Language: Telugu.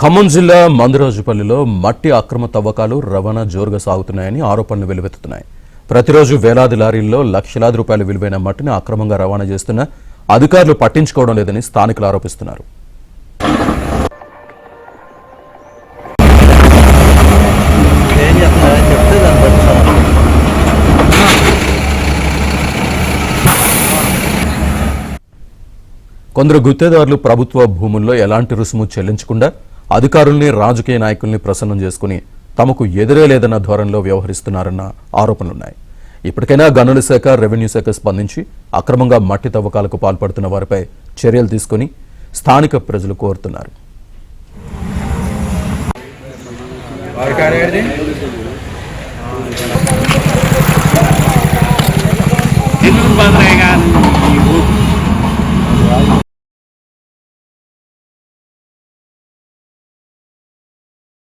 ఖమ్మం జిల్లా మందరాజుపల్లిలో మట్టి అక్రమ తవ్వకాలు రవాణా జోరుగా సాగుతున్నాయని ఆరోపణలు వెలువెత్తుతున్నాయి. ప్రతిరోజు వేలాది లారీల్లో లక్షలాది రూపాయల విలువైన మట్టిని అక్రమంగా రవాణా చేస్తున్న అధికారులు పట్టించుకోవడం లేదని స్థానికులు ఆరోపిస్తున్నారు. కొందరు గుత్తేదారులు ప్రభుత్వ భూముల్లో ఎలాంటి రుసుము చెల్లించకుండా అధికారుల్ని రాజకీయ నాయకుల్ని ప్రసన్నం చేసుకుని తమకు ఎదురే లేదన్న ధోరణిలో వ్యవహరిస్తున్నారన్న ఆరోపణలున్నాయి. ఇప్పటికైనా గనుల శాఖ, రెవెన్యూ శాఖ స్పందించి అక్రమంగా మట్టి తవ్వకాలకు పాల్పడుతున్న వారిపై చర్యలు తీసుకుని స్థానిక ప్రజలు కోరుతున్నారు.